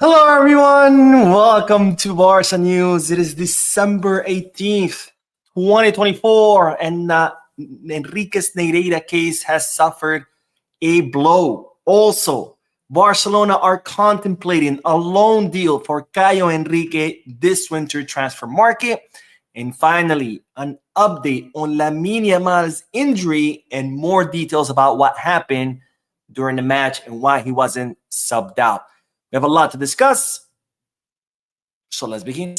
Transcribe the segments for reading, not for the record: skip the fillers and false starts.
Hello, everyone. Welcome to Barca News. It is December 18th, 2024, and Enrique's Negreira case has suffered a blow. Also, Barcelona are contemplating a loan deal for Caio Henrique this winter transfer market. And finally, an update on Lamine Yamal's injury and more details about what happened during the match and why he wasn't subbed out. We have a lot to discuss, so let's begin.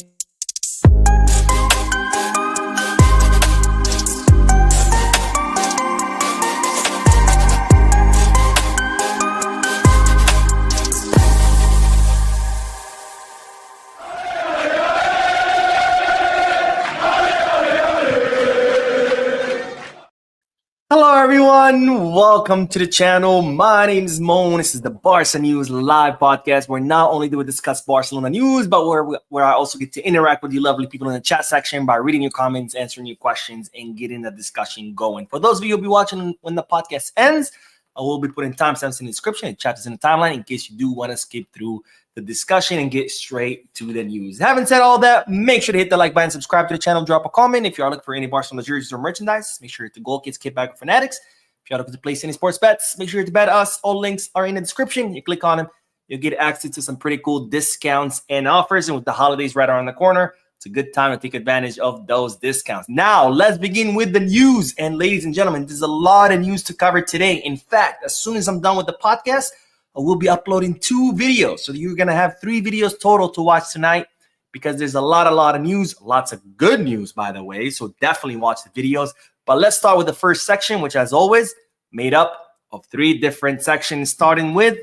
Hello, everyone. Welcome to the channel. My name is Moan. This is the Barca News live podcast where not only do we discuss Barcelona news, but where I also get to interact with you lovely people in the chat section by reading your comments, answering your questions, and getting the discussion going. For those of you who will be watching when the podcast ends, I will be putting timestamps in the description and chapters in the timeline in case you do want to skip through the discussion and get straight to the news. Having said all that, make sure to hit the like button, subscribe to the channel, drop a comment. If you are looking for any Barcelona jerseys or merchandise, make sure to hit the Goal Kids, Kickback, or Fanatics. If you are looking to place any sports bets, make sure to bet us. All links are in the description. You click on them, you'll get access to some pretty cool discounts and offers. And with the holidays right around the corner, it's a good time to take advantage of those discounts. Now, let's begin with the news. And ladies and gentlemen, there's a lot of news to cover today. In fact, as soon as I'm done with the podcast, I will be uploading 2 videos. So you're going to have 3 videos total to watch tonight because there's a lot of news, lots of good news, by the way. So definitely watch the videos. But let's start with the first section, which as always, made up of 3 different sections, starting with,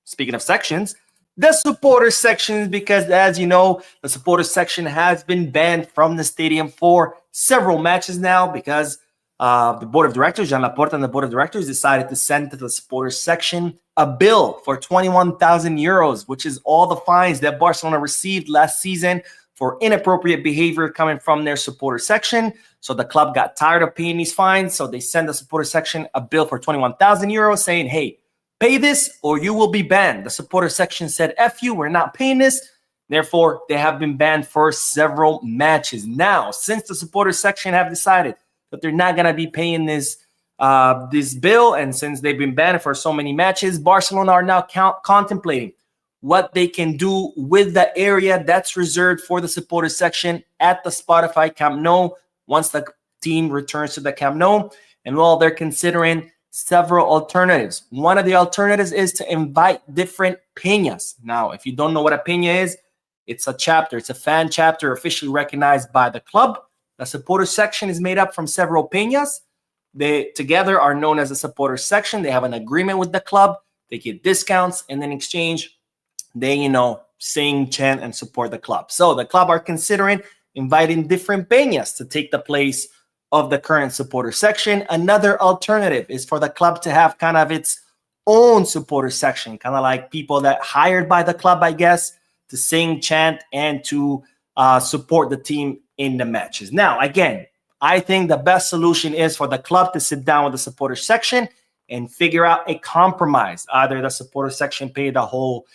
speaking of sections, the supporter sections, because as you know, the supporter section has been banned from the stadium for several matches now because the board of directors, Jean Laporta and the board of directors decided to send to the supporter section a bill for 21,000 euros, which is all the fines that Barcelona received last season for inappropriate behavior coming from their supporter section. So the club got tired of paying these fines. So they sent the supporter section a bill for 21,000 euros saying, hey, pay this or you will be banned. The supporter section said, F you, we're not paying this. Therefore, they have been banned for several matches. Now, since the supporter section have decided that they're not going to be paying this bill, and since they've been banned for so many matches, Barcelona are now contemplating what they can do with the area that's reserved for the supporter section at the Spotify Camp Nou once the team returns to the Camp Nou. And while they're considering several alternatives, one of the alternatives is to invite different peñas. Now, if you don't know what a peña is, it's a chapter. It's a fan chapter officially recognized by the club. The supporter section is made up from several peñas. They together are known as a supporter section. They have an agreement with the club. They get discounts, and in exchange, they, sing, chant, and support the club. So the club are considering inviting different peñas to take the place of the current supporter section. Another alternative is for the club to have kind of its own supporter section, kind of like people that hired by the club, I guess, to sing, chant, and to support the team in the matches. Now, again, I think the best solution is for the club to sit down with the supporter section and figure out a compromise. Either the supporter section pay the whole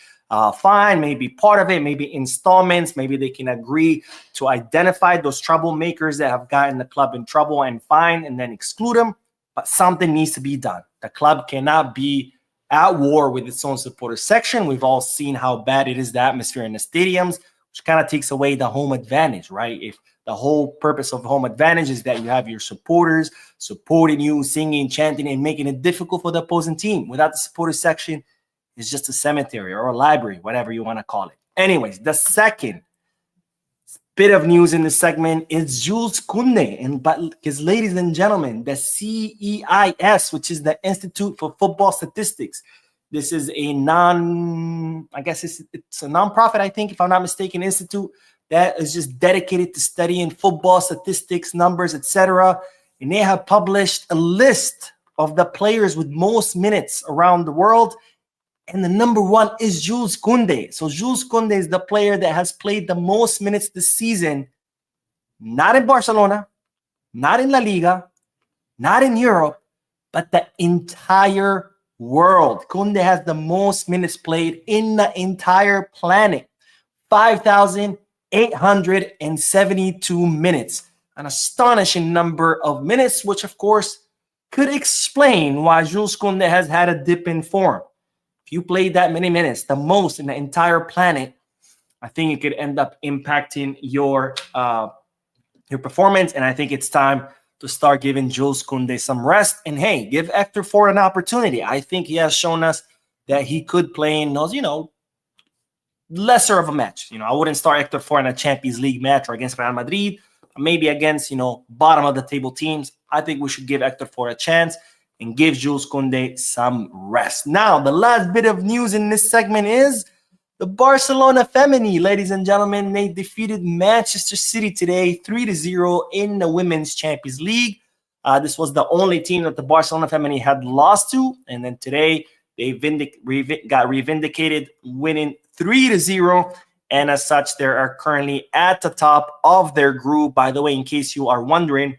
fine, maybe part of it, maybe installments, maybe they can agree to identify those troublemakers that have gotten the club in trouble and fine and then exclude them. But something needs to be done. The club cannot be at war with its own supporter section. We've all seen how bad it is, the atmosphere in the stadiums, which kind of takes away the home advantage, right? If the whole purpose of home advantage is that you have your supporters supporting you, singing, chanting, and making it difficult for the opposing team. Without the supporter section, it's just a cemetery or a library, whatever you want to call it. Anyways, the second bit of news in this segment is Jules Kounde. And because, ladies and gentlemen, the CEIS, which is the Institute for Football Statistics, this is a it's a nonprofit, I think, if I'm not mistaken, institute that is just dedicated to studying football statistics, numbers, etc. And they have published a list of the players with most minutes around the world. And the number 1 is Jules Kounde. So Jules Kounde is the player that has played the most minutes this season, not in Barcelona, not in La Liga, not in Europe, but the entire world. Kounde has the most minutes played in the entire planet. 5,872 minutes. An astonishing number of minutes, which of course could explain why Jules Kounde has had a dip in form. If you played that many minutes, the most in the entire planet, I think it could end up impacting your performance. And I think it's time to start giving Jules Kounde some rest. And hey, give Hector Ford an opportunity. I think he has shown us that he could play in those, lesser of a match. I wouldn't start Hector Ford in a Champions League match or against Real Madrid, maybe against, bottom of the table teams. I think we should give Hector Ford a chance and give Jules Kounde some rest. Now, the last bit of news in this segment is the Barcelona Femeni, ladies and gentlemen. They defeated Manchester City today 3-0 in the Women's Champions League. This was the only team that the Barcelona Femeni had lost to. And then today, they got reivindicated, winning 3-0. And as such, they are currently at the top of their group. By the way, in case you are wondering,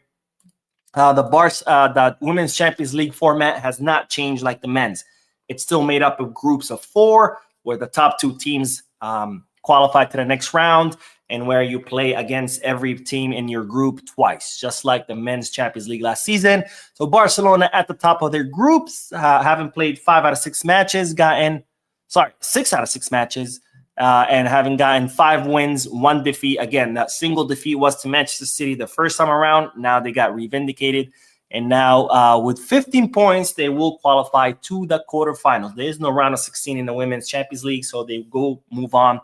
the Women's Champions League format has not changed like the men's. It's still made up of groups of 4, where the top 2 teams qualify to the next round, and where you play against every team in your group twice, just like the men's Champions League last season. So Barcelona at the top of their groups, having played 5 out of 6 matches, 6 out of 6 matches, and having gotten 5 wins, 1 defeat. Again, that single defeat was to Manchester City the first time around. Now they got reivindicated. And now with 15 points, they will qualify to the quarterfinals. There is no round of 16 in the Women's Champions League, so they will move on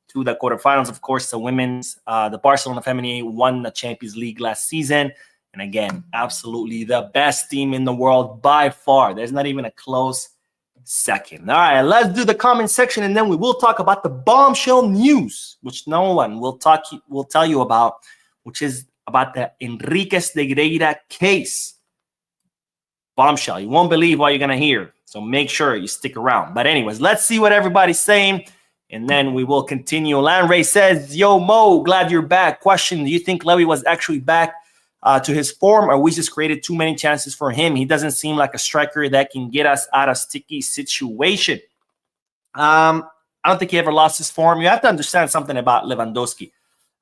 to the quarterfinals. Of course, the Barcelona Femeni won the Champions League last season. And again, absolutely the best team in the world by far. There's not even a close second. All right, let's do the comment section, and then we will talk about the bombshell news, which no one will tell you about, which is about the Enriquez Negreira case. Bombshell. You won't believe what you're going to hear, so make sure you stick around. But anyways, let's see what everybody's saying, and then we will continue. Landray says, yo, Mo, glad you're back. Question, do you think Levy was actually back to his form, or we just created too many chances for him? He doesn't seem like a striker that can get us out of sticky situation. I don't think he ever lost his form. You have to understand something about Lewandowski,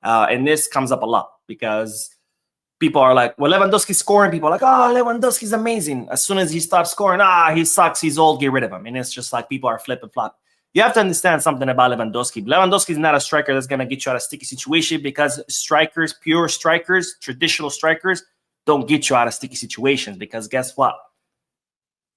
and this comes up a lot because people are like, well, Lewandowski's scoring. People are like, oh, Lewandowski's amazing. As soon as he stops scoring, he sucks, he's old, get rid of him. And it's just like people are flip and flop. You have to understand something about Lewandowski. Lewandowski is not a striker that's going to get you out of sticky situation, because strikers, pure strikers, traditional strikers, don't get you out of sticky situations. Because guess what?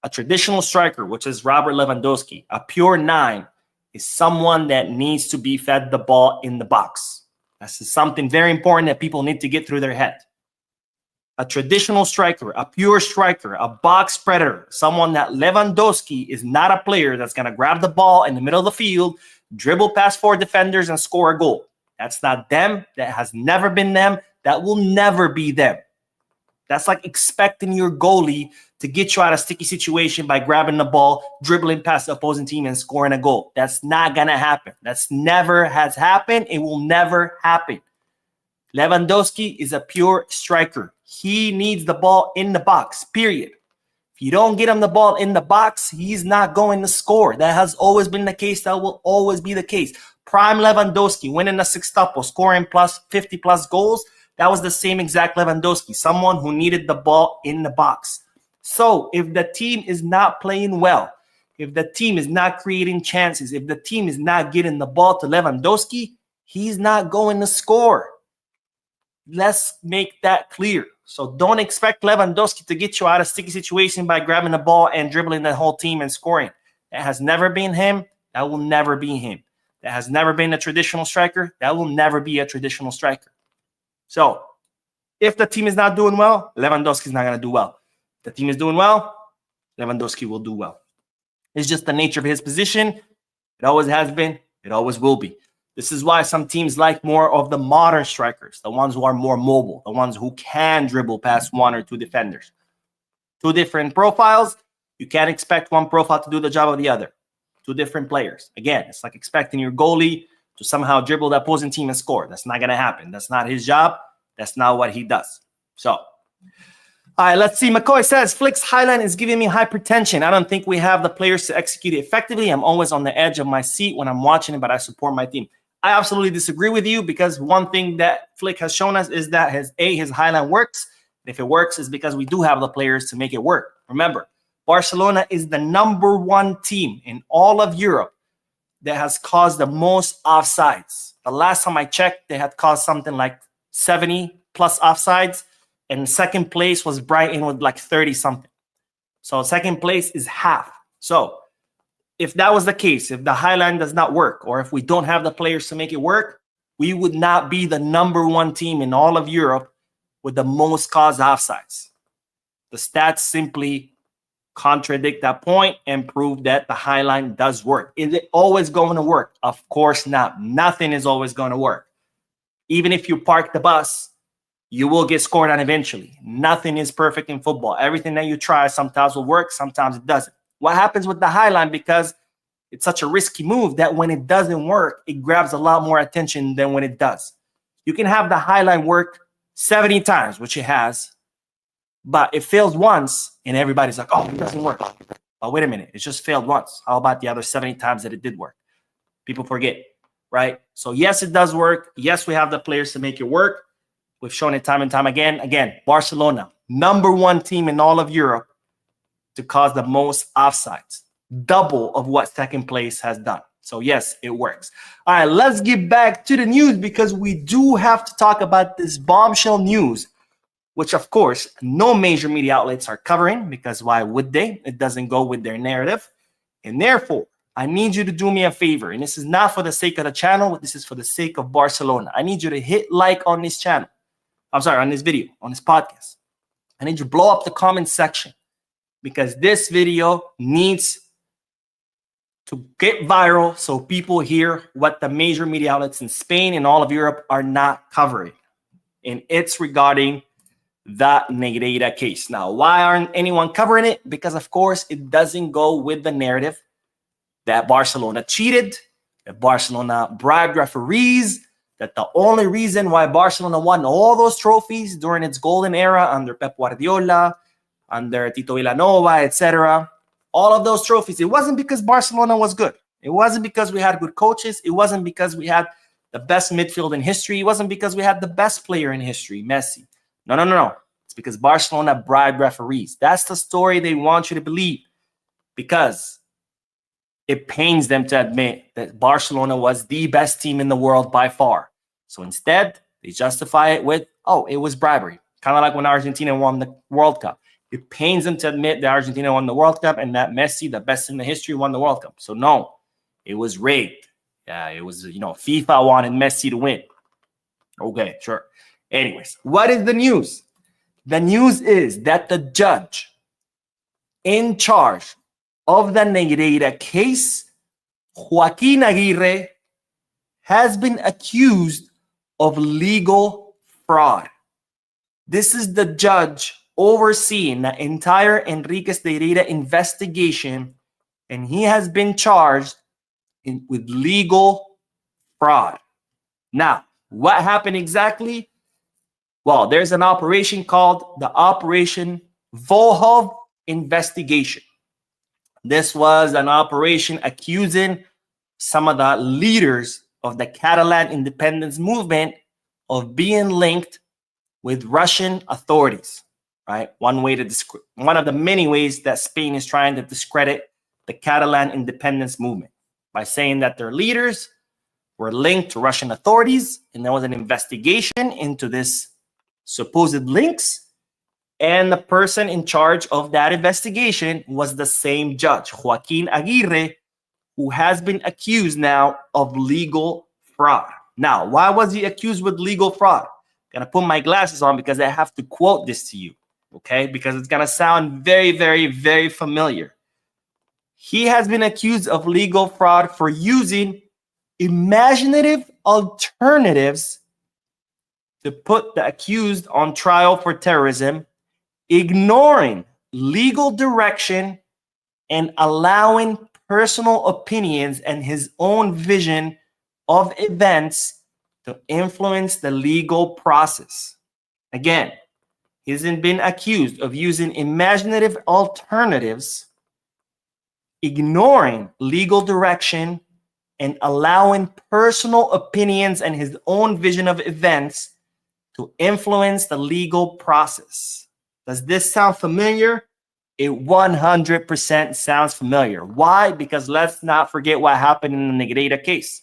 A traditional striker, which is Robert Lewandowski, a pure 9, is someone that needs to be fed the ball in the box. That's something very important that people need to get through their head. A traditional striker, a pure striker, a box predator, someone that Lewandowski is not a player that's going to grab the ball in the middle of the field, dribble past 4 defenders, and score a goal. That's not them. That has never been them. That will never be them. That's like expecting your goalie to get you out of sticky situation by grabbing the ball, dribbling past the opposing team, and scoring a goal. That's not going to happen. That's never has happened. It will never happen. Lewandowski is a pure striker. He needs the ball in the box, period. If you don't get him the ball in the box, he's not going to score. That has always been the case. That will always be the case. Prime Lewandowski, winning a sextuple, scoring plus 50-plus goals, that was the same exact Lewandowski, someone who needed the ball in the box. So if the team is not playing well, if the team is not creating chances, if the team is not getting the ball to Lewandowski, he's not going to score. Let's make that clear. So don't expect Lewandowski to get you out of sticky situation by grabbing the ball and dribbling the whole team and scoring. That has never been him. That will never be him. That has never been a traditional striker. That will never be a traditional striker. So if the team is not doing well, Lewandowski is not going to do well. If the team is doing well, Lewandowski will do well. It's just the nature of his position. It always has been. It always will be. This is why some teams like more of the modern strikers, the ones who are more mobile, the ones who can dribble past 1 or 2 defenders. 2 different profiles. You can't expect one profile to do the job of the other. 2 different players. Again, it's like expecting your goalie to somehow dribble the opposing team and score. That's not going to happen. That's not his job. That's not what he does. So, all All right, let's see. McCoy says, Flick's highline is giving me hypertension. I don't think we have the players to execute it effectively. I'm always on the edge of my seat when I'm watching it, but I support my team. I absolutely disagree with you because one thing that Flick has shown us is that his highline works. If it works, it's because we do have the players to make it work. Remember, Barcelona is the #1 team in all of Europe that has caused the most offsides. The last time I checked, they had caused something like 70 plus offsides. And second place was Brighton with like 30 something. So second place is half. So if that was the case, if the highline does not work, or if we don't have the players to make it work, we would not be the #1 team in all of Europe with the most caused offsides. The stats simply contradict that point and prove that the highline does work. Is it always going to work? Of course not. Nothing is always going to work. Even if you park the bus, you will get scored on eventually. Nothing is perfect in football. Everything that you try sometimes will work, sometimes it doesn't. What happens with the highline, because it's such a risky move that when it doesn't work, it grabs a lot more attention than when it does. You can have the highline work 70 times, which it has, but it fails once and everybody's like, oh, it doesn't work. But wait a minute, it just failed once. How about the other 70 times that it did work? People forget, right? So yes, it does work. Yes, we have the players to make it work. We've shown it time and time again. Again, Barcelona, #1 team in all of Europe to cause the most offsides, double of what second place has done. So yes, it works. All right, let's get back to the news because we do have to talk about this bombshell news, which of course no major media outlets are covering because why would they? It doesn't go with their narrative. And therefore, I need you to do me a favor. And this is not for the sake of the channel, but this is for the sake of Barcelona. I need you to hit like on this channel. I'm sorry, on this video, on this podcast. I need you to blow up the comment section because this video needs to get viral so people hear what the major media outlets in Spain and all of Europe are not covering. And it's regarding the Negreira case. Now, why aren't anyone covering it? Because, of course, it doesn't go with the narrative that Barcelona cheated, that Barcelona bribed referees, that the only reason why Barcelona won all those trophies during its golden era under Pep Guardiola, under Tito Vilanova, etc., all of those trophies, it wasn't because Barcelona was good. It wasn't because we had good coaches. It wasn't because we had the best midfield in history. It wasn't because we had the best player in history, Messi. No. It's because Barcelona bribed referees. That's the story they want you to believe because it pains them to admit that Barcelona was the best team in the world by far. So instead, they justify it with, oh, it was bribery. Kind of like when Argentina won the World Cup. It pains them to admit that Argentina won the World Cup and that Messi, the best in the history, won the World Cup. So no, it was rigged. Yeah, it was, FIFA wanted Messi to win. Okay, sure. Anyways, what is the news? The news is that the judge in charge of the Negreira case, Joaquin Aguirre, has been accused of legal fraud. This is the judge overseeing the entire Enrique Negreira investigation, and he has been charged with legal fraud. Now, what happened exactly? Well, there's an operation called the Operation Volhov investigation. This was an operation accusing some of the leaders of the Catalan independence movement of being linked with Russian authorities, right? One of the many ways that Spain is trying to discredit the Catalan independence movement by saying that their leaders were linked to Russian authorities, and there was an investigation into this supposed links, and the person in charge of that investigation was the same judge, Joaquin Aguirre, who has been accused now of legal fraud. Now, why was he accused with legal fraud? I'm gonna put my glasses on because I have to quote this to you, okay? Because it's gonna sound very, very, very familiar. He has been accused of legal fraud for using imaginative alternatives to put the accused on trial for terrorism, ignoring legal direction, and allowing personal opinions and his own vision of events to influence the legal process. Again, He's been accused of using imaginative alternatives, ignoring legal direction, and allowing personal opinions and his own vision of events to influence the legal process. Does this sound familiar? It 100% sounds familiar. Why? Because let's not forget what happened in the Negreira case.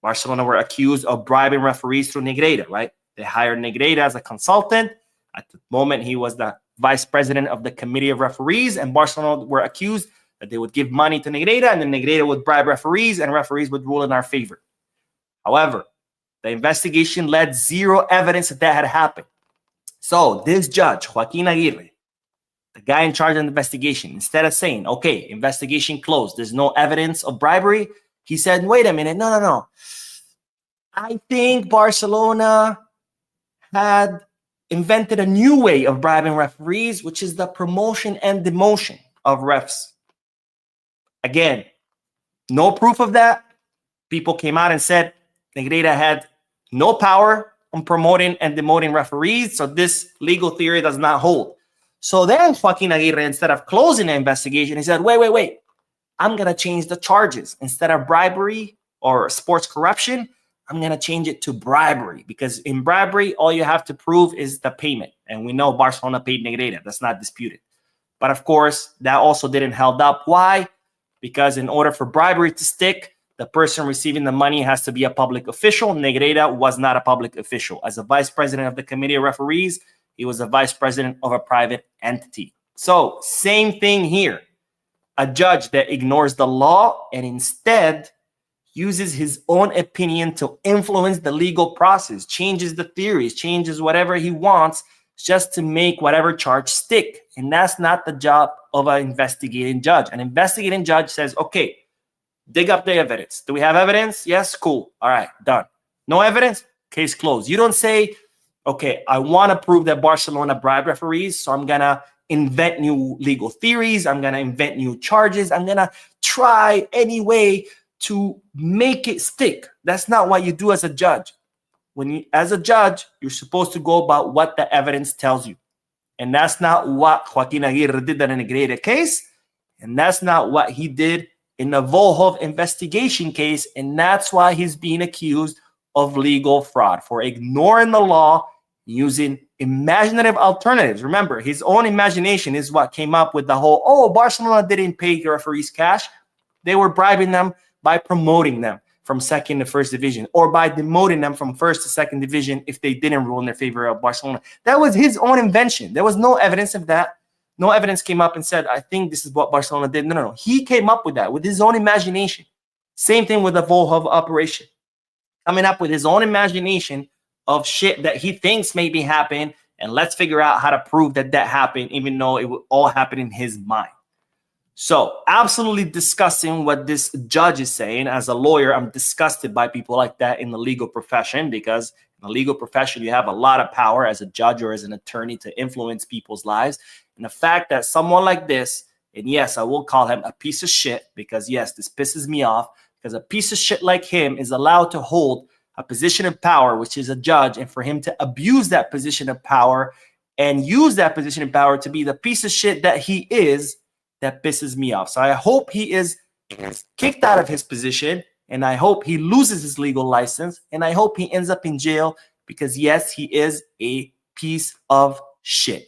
Barcelona were accused of bribing referees through Negreira, right? They hired Negreira as a consultant. At the moment, he was the vice president of the committee of referees, and Barcelona were accused that they would give money to Negreira, and then Negreira would bribe referees, and referees would rule in our favor. However, the investigation led zero evidence that had happened. So this judge, Joaquin Aguirre, the guy in charge of the investigation, instead of saying, okay, investigation closed, there's no evidence of bribery, he said, wait a minute, no. I think Barcelona had invented a new way of bribing referees, which is the promotion and demotion of refs. Again, no proof of that. People came out and said Negreira had no power on promoting and demoting referees, so this legal theory does not hold. So then Joaquin Aguirre, instead of closing the investigation, he said, wait. I'm going to change the charges. Instead of bribery or sports corruption, I'm going to change it to bribery, because in bribery, all you have to prove is the payment. And we know Barcelona paid Negreira. That's not disputed. But of course, that also didn't hold up. Why? Because in order for bribery to stick, the person receiving the money has to be a public official. Negreira was not a public official. As a vice president of the committee of referees, he was a vice president of a private entity. So same thing here. A judge that ignores the law and instead uses his own opinion to influence the legal process, changes the theories, changes whatever he wants just to make whatever charge stick. And that's not the job of an investigating judge. An investigating judge says, okay, dig up the evidence. Do we have evidence? Yes, cool. All right, done. No evidence? Case closed. You don't say, okay, I want to prove that Barcelona bribed referees, so I'm going to invent new legal theories. I'm going to invent new charges. I'm going to try any way to make it stick. That's not what you do as a judge. As a judge, you're supposed to go about what the evidence tells you. And that's not what Joaquin Aguirre did in the Negreira case. And that's not what he did in the Volhov investigation case. And that's why he's being accused of legal fraud, for ignoring the law, using imaginative alternatives. Remember, his own imagination is what came up with the whole, Barcelona didn't pay the referees cash. They were bribing them by promoting them from second to first division, or by demoting them from first to second division if they didn't rule in their favor of Barcelona. That was his own invention. There was no evidence of that. No evidence came up and said, I think this is what Barcelona did. No. He came up with that with his own imagination. Same thing with the Volhov operation. Coming up with his own imagination of shit that he thinks maybe happened, and let's figure out how to prove that happened, even though it would all happen in his mind. So absolutely disgusting what this judge is saying. As a lawyer, I'm disgusted by people like that in the legal profession, because in the legal profession, you have a lot of power as a judge or as an attorney to influence people's lives. And the fact that someone like this, and yes, I will call him a piece of shit, because yes, this pisses me off, because a piece of shit like him is allowed to hold a position of power, which is a judge, and for him to abuse that position of power and use that position of power to be the piece of shit that he is, that pisses me off. So I hope he is kicked out of his position, and I hope he loses his legal license, and I hope he ends up in jail, because yes, he is a piece of shit.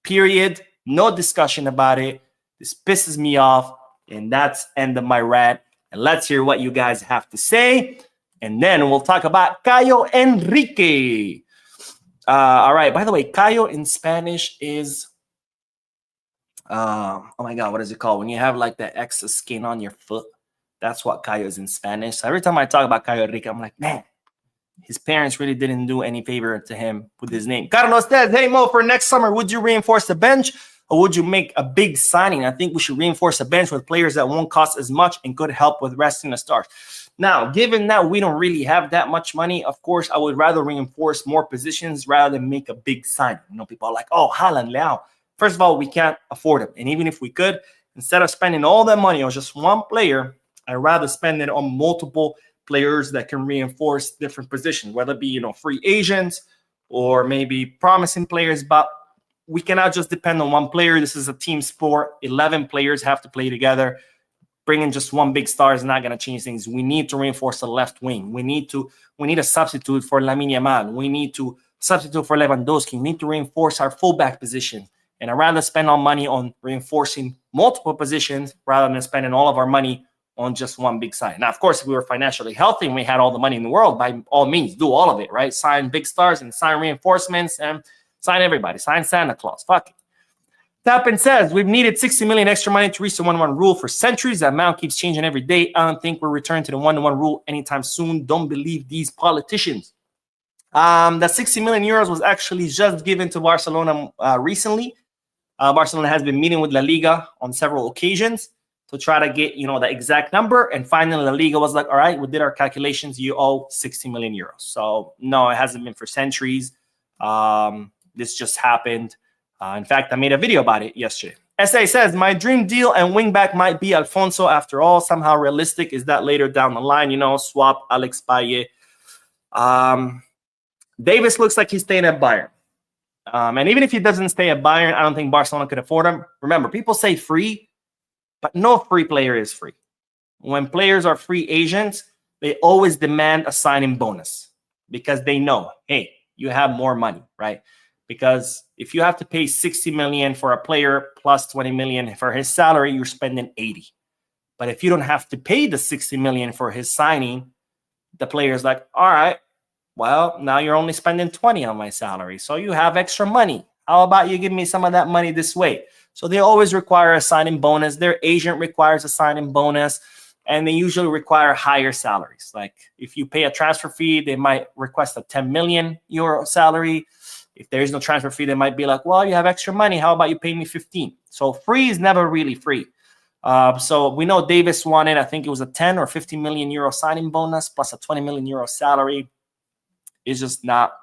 Period. No discussion about it. This pisses me off, and that's end of my rant. And let's hear what you guys have to say, and then we'll talk about Caio Henrique. All right. By the way, Caio in Spanish is oh my God, what is it called? When you have like that extra skin on your foot, that's what Caio is in Spanish. So every time I talk about Caio Henrique, I'm like, man, his parents really didn't do any favor to him with his name. Carlos says, hey Mo, for next summer, would you reinforce the bench or would you make a big signing? I think we should reinforce the bench with players that won't cost as much and could help with resting the stars. Now, given that we don't really have that much money, of course, I would rather reinforce more positions rather than make a big signing. You know, people are like, oh, Haaland, Leao. First of all, we can't afford it. And even if we could, instead of spending all that money on just one player, I'd rather spend it on multiple players that can reinforce different positions, whether it be, free agents or maybe promising players. But we cannot just depend on one player. This is a team sport. 11 players have to play together. Bringing just one big star is not going to change things. We need to reinforce the left wing. We need a substitute for Lamine Yamal. We need to substitute for Lewandowski. We need to reinforce our fullback position. And I'd rather spend our money on reinforcing multiple positions rather than spending all of our money on just one big sign. Now, of course, if we were financially healthy and we had all the money in the world, by all means, do all of it, right? Sign big stars and sign reinforcements and sign everybody. Sign Santa Claus. Fuck it. Tappin says, we've needed 60 million extra money to reach the 1-1 rule for centuries. That amount keeps changing every day. I don't think we're returning to the 1-1 rule anytime soon. Don't believe these politicians. The 60 million euros was actually just given to Barcelona recently. Barcelona has been meeting with La Liga on several occasions to try to get, the exact number. And finally, La Liga was like, all right, we did our calculations. You owe 60 million euros. So no, it hasn't been for centuries. This just happened. In fact, I made a video about it yesterday. SA says, my dream deal and wingback might be Alfonso after all. Somehow realistic is that later down the line, swap Alex Baye. Davis looks like he's staying at Bayern. And even if he doesn't stay at Bayern, I don't think Barcelona could afford him. Remember, people say free, but no free player is free. When players are free agents, they always demand a signing bonus because they know, hey, you have more money, right? Because if you have to pay 60 million for a player plus 20 million for his salary, you're spending 80. But if you don't have to pay the 60 million for his signing, the player's like, all right, well, now you're only spending 20 on my salary. So you have extra money. How about you give me some of that money this way? So they always require a signing bonus. Their agent requires a signing bonus, and they usually require higher salaries. Like if you pay a transfer fee, they might request a 10 million euro salary. If there is no transfer fee, they might be like, well, you have extra money. How about you pay me 15? So free is never really free. So we know Davis wanted, I think it was a 10 or 15 million euro signing bonus plus a 20 million euro salary. It's just not,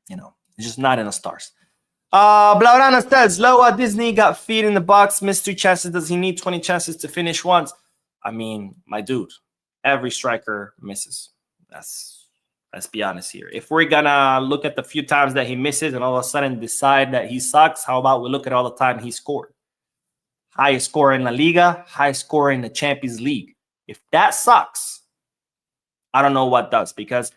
it's just not in the stars. Blaurana says, Loa Disney got feet in the box, missed 3 chances. Does he need 20 chances to finish once? I mean, my dude, every striker misses. Let's be honest here. If we're going to look at the few times that he misses and all of a sudden decide that he sucks, how about we look at all the time he scored? Highest scorer in La Liga, highest scorer in the Champions League. If that sucks, I don't know what does, because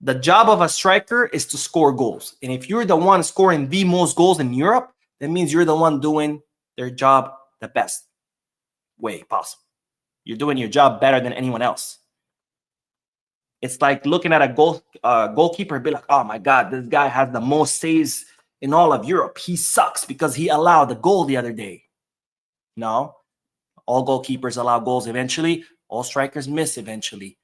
the job of a striker is to score goals. And if you're the one scoring the most goals in Europe, that means you're the one doing their job the best way possible. You're doing your job better than anyone else. It's like looking at a goalkeeper and be like, oh my God, this guy has the most saves in all of Europe. He sucks because he allowed a goal the other day. No, all goalkeepers allow goals eventually. All strikers miss eventually.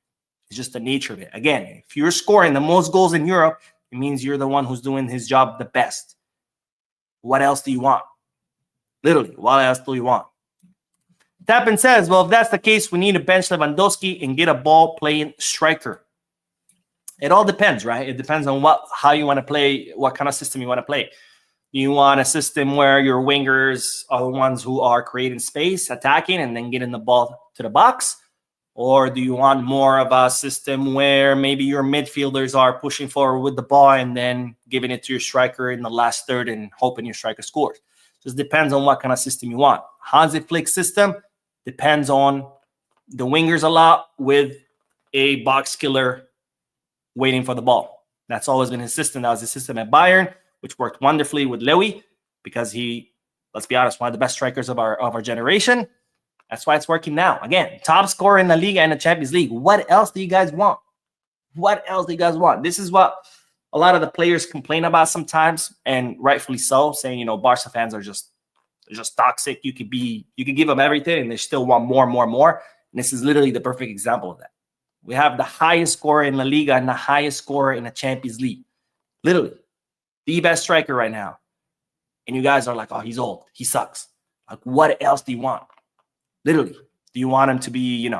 It's just the nature of it. Again, if you're scoring the most goals in Europe, it means you're the one who's doing his job the best. What else do you want? Literally, what else do you want? Tappin says, well, if that's the case, we need to bench Lewandowski and get a ball-playing striker. It all depends, right? It depends on how you want to play, what kind of system you want to play. Do you want a system where your wingers are the ones who are creating space, attacking, and then getting the ball to the box? Or do you want more of a system where maybe your midfielders are pushing forward with the ball and then giving it to your striker in the last third and hoping your striker scores? Just depends on what kind of system you want. Hansi Flick's system depends on the wingers a lot with a box killer waiting for the ball. That's always been his system. That was his system at Bayern, which worked wonderfully with Lewy because he, let's be honest, one of the best strikers of our generation. That's why it's working now. Again, top scorer in the Liga and the Champions League. What else do you guys want? What else do you guys want? This is what a lot of the players complain about sometimes, and rightfully so, saying, Barca fans are just toxic. You could give them everything and they still want more. And this is literally the perfect example of that. We have the highest scorer in La Liga and the highest scorer in the Champions League. Literally, the best striker right now. And you guys are like, oh, he's old. He sucks. Like, what else do you want? Literally, do you want him to be,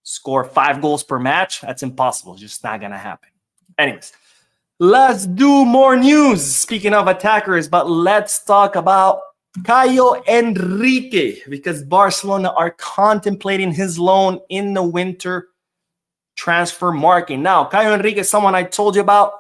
score 5 goals per match? That's impossible. It's just not going to happen. Anyways, let's do more news. Speaking of attackers, but let's talk about Caio Henrique, because Barcelona are contemplating his loan in the winter transfer market. Now, Caio Henrique is someone I told you about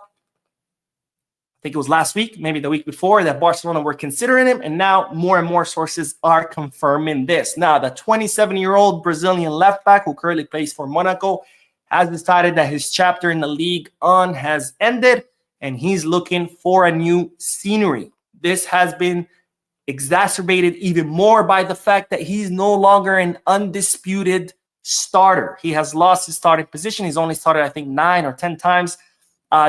think it was last week, maybe the week before, that Barcelona were considering him, and now more and more sources are confirming this. Now, the 27-year-old Brazilian left back who currently plays for Monaco has decided that his chapter in the Ligue 1 has ended, and he's looking for a new scenery. This has been exacerbated even more by the fact that he's no longer an undisputed starter. He has lost his starting position. He's only started, I think, 9 or 10 times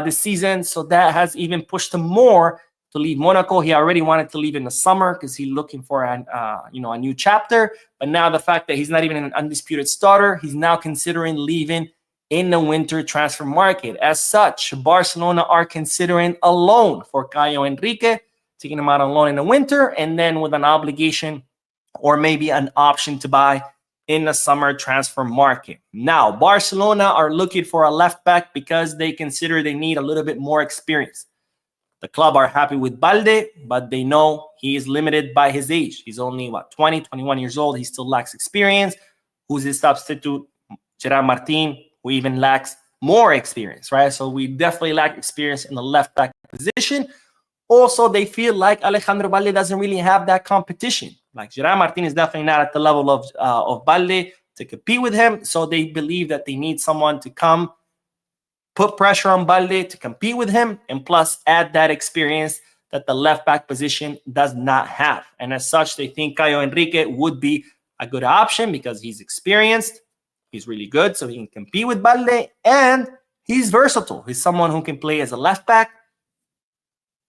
this season. So that has even pushed him more to leave Monaco. He already wanted to leave in the summer because he's looking for a new chapter. But now the fact that he's not even an undisputed starter, he's now considering leaving in the winter transfer market. As such, Barcelona are considering a loan for Caio Henrique, taking him out on loan in the winter, and then with an obligation or maybe an option to buy in the summer transfer market. Now, Barcelona are looking for a left back because they consider they need a little bit more experience. The club are happy with Balde, but they know he is limited by his age. He's only, 20, 21 years old. He still lacks experience. Who's his substitute? Gerard Martin, who even lacks more experience, right? So we definitely lack experience in the left back position. Also, they feel like Alejandro Balde doesn't really have that competition. Like Gerard Martin is definitely not at the level of Balde to compete with him. So they believe that they need someone to come, put pressure on Balde to compete with him, and plus add that experience that the left back position does not have. And as such, they think Caio Henrique would be a good option because he's experienced. He's really good, so he can compete with Balde, and he's versatile. He's someone who can play as a left back,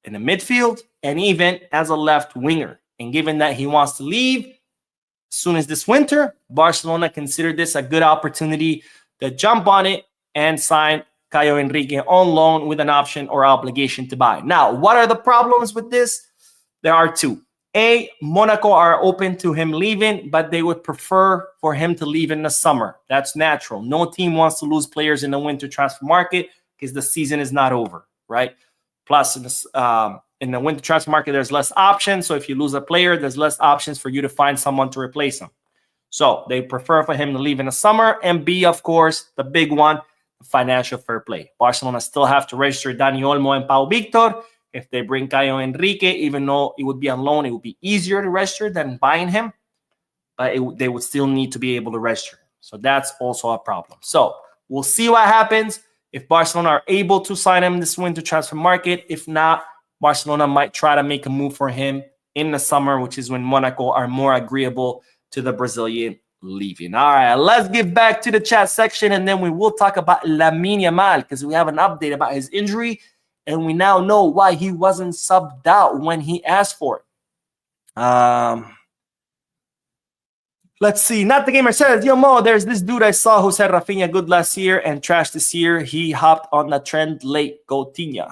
in the midfield, and even as a left winger. And given that he wants to leave as soon as this winter, Barcelona considered this a good opportunity to jump on it and sign Caio Henrique on loan with an option or obligation to buy. Now, what are the problems with this? There are two. A, Monaco are open to him leaving, but they would prefer for him to leave in the summer. That's natural. No team wants to lose players in the winter transfer market because the season is not over, right? Plus, in the winter transfer market, there's less options. So if you lose a player, there's less options for you to find someone to replace him. So they prefer for him to leave in the summer. And B, of course, the big one, financial fair play. Barcelona still have to register Dani Olmo and Pau Victor. If they bring Caio Henrique, even though it would be on loan, it would be easier to register than buying him. But they would still need to be able to register. So that's also a problem. So we'll see what happens. If Barcelona are able to sign him this winter transfer market, if not, Barcelona might try to make a move for him in the summer, which is when Monaco are more agreeable to the Brazilian leaving. All right, let's get back to the chat section, and then we will talk about Lamine Yamal because we have an update about his injury, and we now know why he wasn't subbed out when he asked for it. Let's see. Not the Gamer says, yo, Mo, there's this dude I saw who said Rafinha good last year and trash this year. He hopped on the trend late. Coutinho.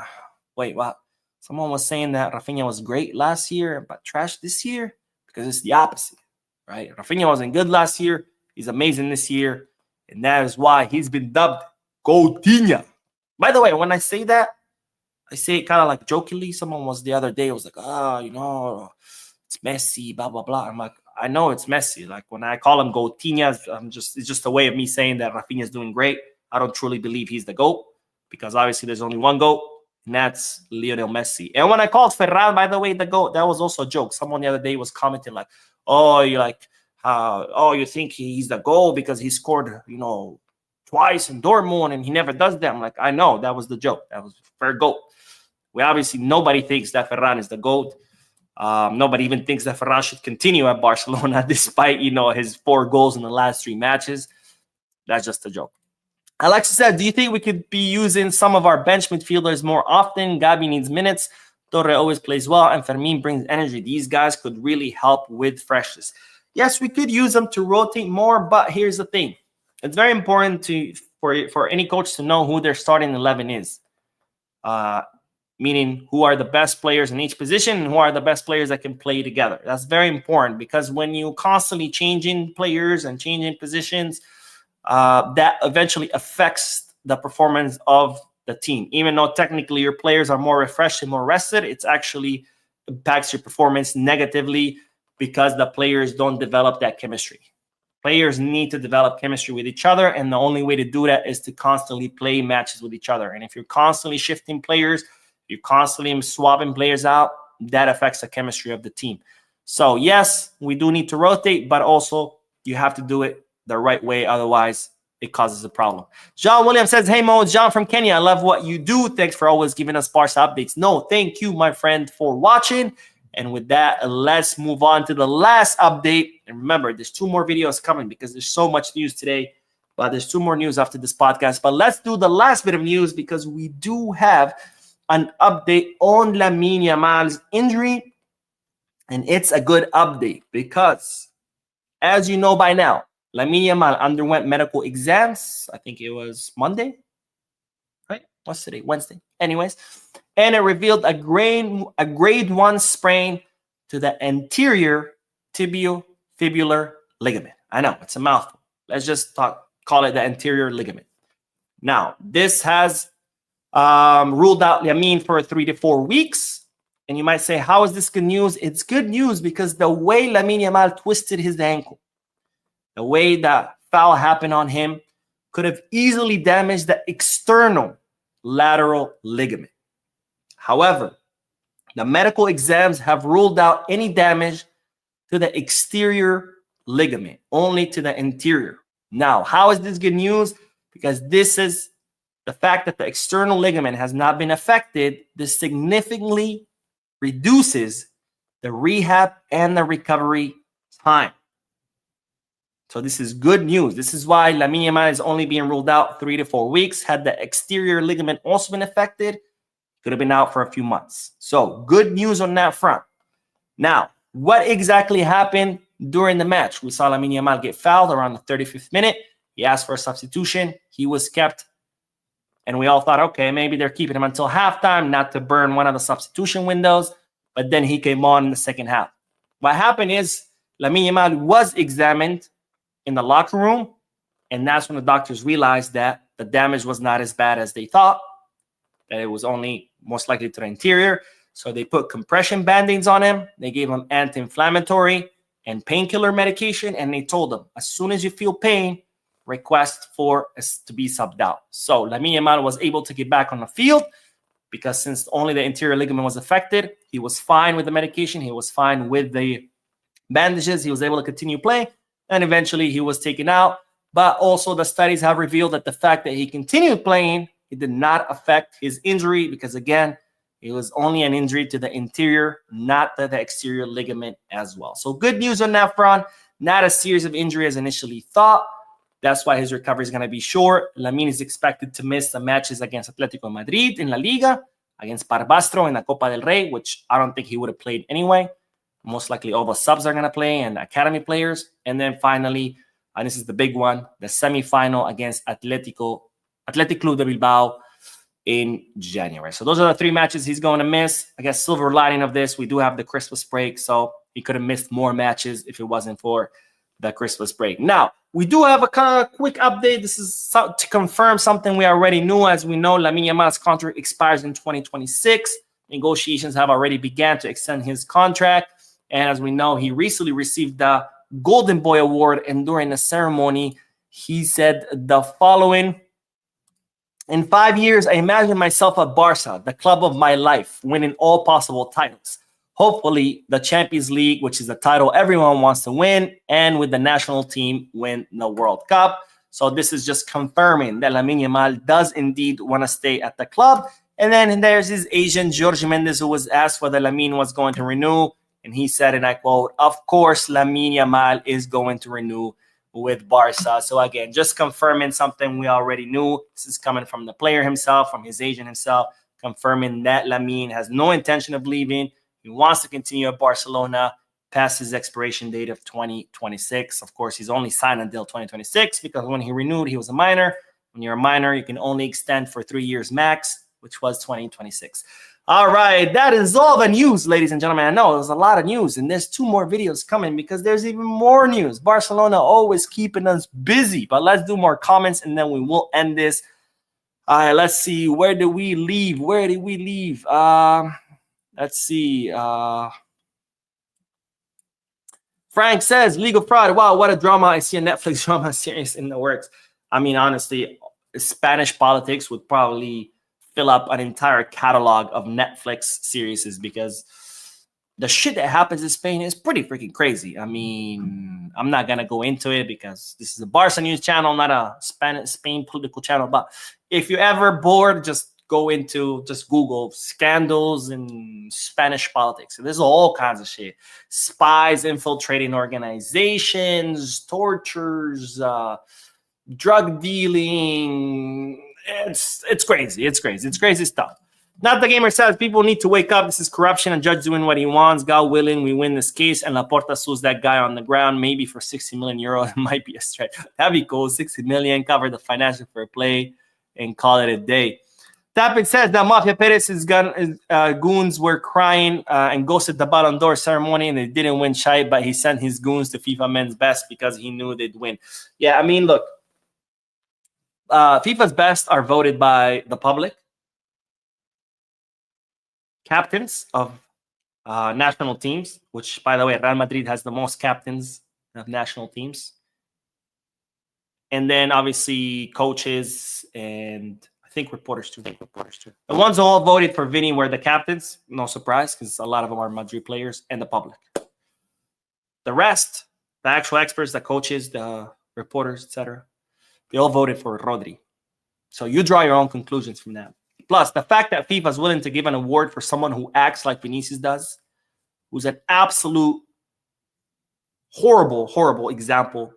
Wait, what? Someone was saying that Rafinha was great last year, but trash this year? Because it's the opposite, right? Rafinha wasn't good last year. He's amazing this year. And that is why he's been dubbed Coutinho. By the way, when I say that, I say it kind of like jokingly. Someone was the other day, was like, it's Messi, blah, blah, blah. I'm like, I know it's Messi. Like when I call him Coutinho, it's just a way of me saying that Rafinha is doing great. I don't truly believe he's the GOAT because obviously there's only one GOAT, and that's Lionel Messi. And when I called Ferran, by the way, the GOAT, that was also a joke. Someone the other day was commenting like, you think he's the GOAT because he scored, twice in Dortmund and he never does that. I'm like, I know, that was the joke. That was fair GOAT. Nobody thinks that Ferran is the GOAT. Nobody even thinks that Ferran should continue at Barcelona despite, his 4 goals in the last 3 matches. That's just a joke. Alexis said, do you think we could be using some of our bench midfielders more often? Gabi needs minutes. Torre always plays well, and Fermin brings energy. These guys could really help with freshness. Yes, we could use them to rotate more, but here's the thing. It's very important for any coach to know who their starting 11 is. Meaning who are the best players in each position and who are the best players that can play together. That's very important because when you constantly changing players and changing positions, that eventually affects the performance of the team. Even though technically your players are more refreshed and more rested, it's actually impacts your performance negatively because the players don't develop that chemistry. Players need to develop chemistry with each other, and the only way to do that is to constantly play matches with each other. And if you're constantly shifting players you're constantly swapping players out, that affects the chemistry of the team. So yes, we do need to rotate, but also you have to do it the right way. Otherwise, it causes a problem. John Williams says, hey, Mo, John from Kenya. I love what you do. Thanks for always giving us Barca updates. No, thank you, my friend, for watching. And with that, let's move on to the last update. And remember, there's 2 more videos coming because there's so much news today. But there's 2 more news after this podcast. But let's do the last bit of news because we do have an update on Lamine Yamal's injury. And it's a good update because, as you know by now, Lamine Yamal underwent medical exams. I think it was Monday, right? What's today? Wednesday. Anyways, and it revealed a grade 1 sprain to the anterior tibiofibular ligament. I know, it's a mouthful. Let's just call it the anterior ligament. Now, this has ruled out Lamine for 3 to 4 weeks. And you might say, how is this good news? It's good news because the way Lamine Yamal twisted his ankle, the way that foul happened on him, could have easily damaged the external lateral ligament. However, the medical exams have ruled out any damage to the exterior ligament, only to the interior. Now, how is this good news? Because this is the fact that the external ligament has not been affected. This significantly reduces the rehab and the recovery time. So this is good news. This is why Lamine Yamal is only being ruled out 3 to 4 weeks. Had the exterior ligament also been affected, could have been out for a few months. So good news on that front. Now, what exactly happened during the match? We saw Lamine Yamal get fouled around the 35th minute. He asked for a substitution. He was kept. And we all thought, okay, maybe they're keeping him until halftime, not to burn one of the substitution windows. But then he came on in the second half. What happened is Lamine Yamal was examined in the locker room, and that's when the doctors realized that the damage was not as bad as they thought, that it was only most likely to the interior. So they put compression band-aids on him. They gave him anti-inflammatory and painkiller medication, and they told him, as soon as you feel pain, request for us to be subbed out. So Lamine Yamal was able to get back on the field because since only the interior ligament was affected, he was fine with the medication. He was fine with the bandages. He was able to continue playing. And eventually he was taken out. But also the studies have revealed that the fact that he continued playing, it did not affect his injury because, again, it was only an injury to the interior, not to the exterior ligament as well. So good news on that front. Not a series of injury as initially thought. That's why his recovery is going to be short. Lamine is expected to miss the matches against Atletico Madrid in La Liga, against Barbastro in the Copa del Rey, which I don't think he would have played anyway. Most likely all the subs are going to play and academy players. And then finally, and this is the big one, the semifinal against Athletic Club de Bilbao in January. So those are the 3 matches he's going to miss. I guess silver lining of this, we do have the Christmas break, so he could have missed more matches if it wasn't for the Christmas break. Now, we do have a kind of quick update. This is to confirm something we already knew. As we know, Lamine Yamal's contract expires in 2026. Negotiations have already begun to extend his contract. And as we know, he recently received the Golden Boy Award. And during the ceremony, he said the following: in 5 years, I imagine myself at Barca, the club of my life, winning all possible titles. Hopefully, the Champions League, which is the title everyone wants to win, and with the national team, win the World Cup. So this is just confirming that Lamine Yamal does indeed want to stay at the club. And then there's his agent, Jorge Mendes, who was asked whether Lamine was going to renew. And he said, and I quote, "Of course, Lamine Yamal is going to renew with Barca." So again, just confirming something we already knew. This is coming from the player himself, from his agent himself, confirming that Lamine has no intention of leaving. He wants to continue at Barcelona past his expiration date of 2026. Of course, he's only signed until 2026 because when he renewed, he was a minor. When you're a minor, you can only extend for 3 years max, which was 2026. All right, that is all the news, ladies and gentlemen. I know there's a lot of news, and there's 2 more videos coming because there's even more news. Barcelona always keeping us busy, but let's do more comments, and then we will end this. All right, let's see. Where did we leave? Let's see. Frank says, legal fraud. Wow, what a drama. I see a Netflix drama series in the works. I mean, honestly, Spanish politics would probably fill up an entire catalog of Netflix series because the shit that happens in Spain is pretty freaking crazy. I mean, I'm not going to go into it because this is a Barca news channel, not a Spain political channel. But if you're ever bored, just Google scandals in Spanish politics. And there's all kinds of shit. Spies infiltrating organizations, tortures, drug dealing. It's crazy. It's crazy stuff. Not the Gamer says people need to wake up. This is corruption and judge doing what he wants. God willing, we win this case. And Laporta sues that guy on the ground, maybe for 60 million euros. It might be a stretch. That'd be cool. 60 million, cover the financial fair play, and call it a day. Tapin says that Mafia Perez's goons were crying and ghosted the Ballon d'Or ceremony, and they didn't win shite, but he sent his goons to FIFA Men's Best because he knew they'd win. Yeah, I mean, look, FIFA's best are voted by the public. Captains of national teams, which, by the way, Real Madrid has the most captains of national teams. And then, obviously, coaches and I think reporters too. The ones who all voted for Vinny were the captains. No surprise, because a lot of them are Madrid players, and the public. The rest, the actual experts, the coaches, the reporters, etc., they all voted for Rodri. So you draw your own conclusions from that. Plus, the fact that FIFA is willing to give an award for someone who acts like Vinicius does, who's an absolute horrible example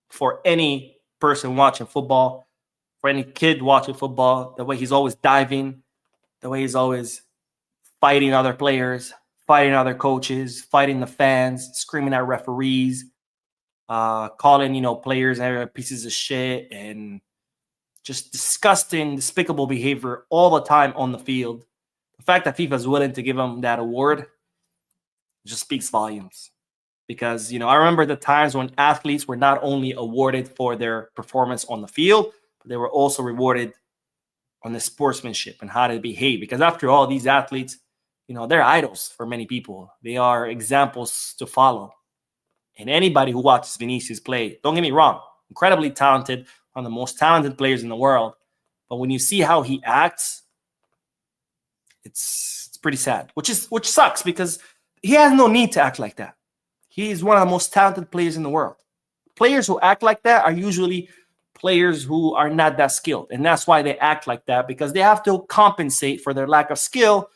for any person watching football, for any kid watching football, the way he's always diving, the way he's always fighting other players, fighting other coaches, fighting the fans, screaming at referees, calling, players pieces of shit, and just disgusting, despicable behavior all the time on the field. The fact that FIFA is willing to give him that award just speaks volumes. Because, I remember the times when athletes were not only awarded for their performance on the field, but they were also rewarded on the sportsmanship and how to behave. Because after all, these athletes, they're idols for many people. They are examples to follow. And anybody who watches Vinicius play, don't get me wrong, incredibly talented, one of the most talented players in the world. But when you see how he acts, it's pretty sad, which sucks because he has no need to act like that. He is one of the most talented players in the world. Players who act like that are usually players who are not that skilled. And that's why they act like that, because they have to compensate for their lack of skill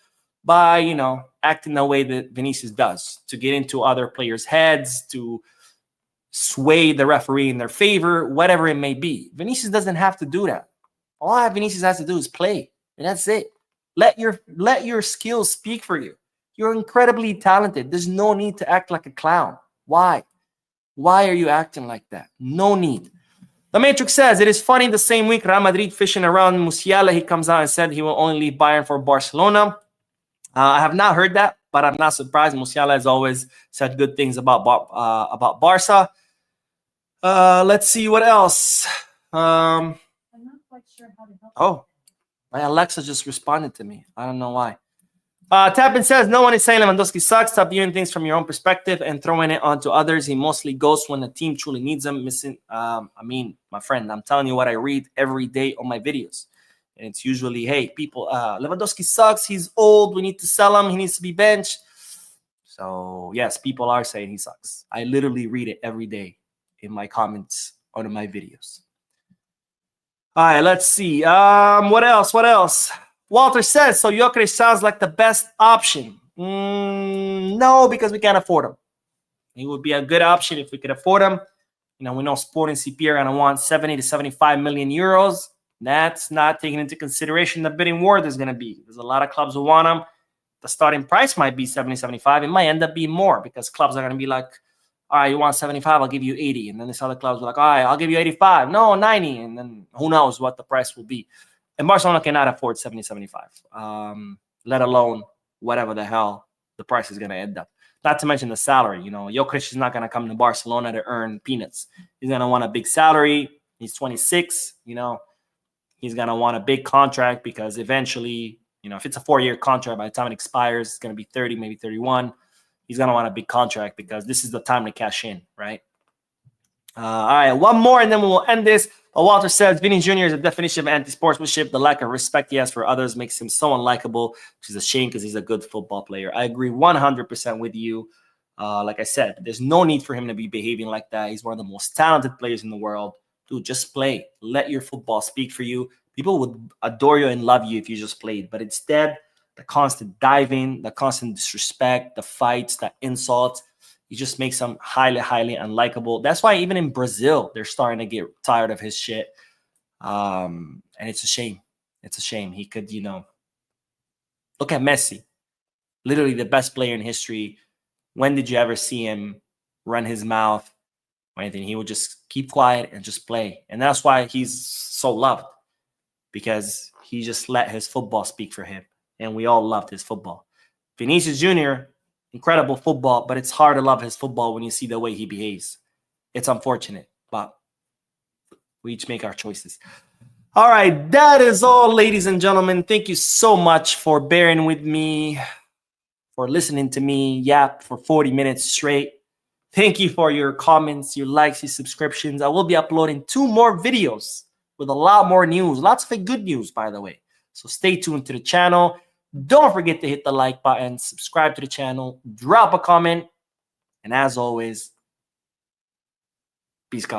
by, acting the way that Vinicius does, to get into other players' heads, to sway the referee in their favor, whatever it may be. Vinicius doesn't have to do that. All Vinicius has to do is play, and that's it. Let your skills speak for you. You're incredibly talented. There's no need to act like a clown. Why? Why are you acting like that? No need. The Matrix says, it is funny, the same week Real Madrid fishing around Musiala, he comes out and said he will only leave Bayern for Barcelona. I have not heard that, but I'm not surprised. Musiala has always said good things about Barca. Let's see what else. I'm not quite sure how to help. Oh, my Alexa just responded to me. I don't know why. Tapin says, no one is saying Lewandowski sucks. Stop viewing things from your own perspective and throwing it onto others. He mostly goes when the team truly needs him. My friend, I'm telling you what I read every day on my videos. And it's usually, hey, people, Lewandowski sucks. He's old. We need to sell him. He needs to be benched. So, yes, people are saying he sucks. I literally read it every day in my comments on my videos. All right, let's see. What else? Walter says, so Gyökeres sounds like the best option. No, because we can't afford him. He would be a good option if we could afford him. We know Sporting CP are going to want 70 to 75 million euros. That's not taking into consideration the bidding war there's going to be. There's a lot of clubs who want him. The starting price might be 70, 75. It might end up being more because clubs are going to be like, all right, you want 75, I'll give you 80. And then this other clubs are like, all right, I'll give you 85. No, 90. And then who knows what the price will be. And Barcelona cannot afford 70, 75, let alone whatever the hell the price is going to end up. Not to mention the salary. Gyökeres is not going to come to Barcelona to earn peanuts. He's going to want a big salary. He's 26. He's going to want a big contract because eventually, if it's a 4-year contract, by the time it expires, it's going to be 30, maybe 31. He's going to want a big contract because this is the time to cash in, right? All right, one more and then we'll end this. Walter says Vinny Jr. is a definition of anti-sportsmanship. The lack of respect he has for others makes him so unlikable, which is a shame because he's a good football player. I agree 100% with you. Like I said, there's no need for him to be behaving like that. He's one of the most talented players in the world. Dude, just play. Let your football speak for you. People would adore you and love you if you just played. But instead, the constant diving, the constant disrespect, the fights, the insults, he just makes him highly, highly unlikable. That's why even in Brazil, they're starting to get tired of his shit. And it's a shame. It's a shame. He could, look at Messi, literally the best player in history. When did you ever see him run his mouth or anything? He would just keep quiet and just play. And that's why he's so loved, because he just let his football speak for him. And we all loved his football. Vinicius Jr., incredible football, but it's hard to love his football when you see the way he behaves. It's unfortunate, but we each make our choices. All right, that is all, ladies and gentlemen. Thank you so much for bearing with me, for listening to me yap for 40 minutes straight. Thank you for your comments, your likes, your subscriptions. I will be uploading 2 more videos with a lot more news. Lots of good news, by the way. So stay tuned to the channel. Don't forget to hit the like button, subscribe to the channel, drop a comment, and as always, peace, God.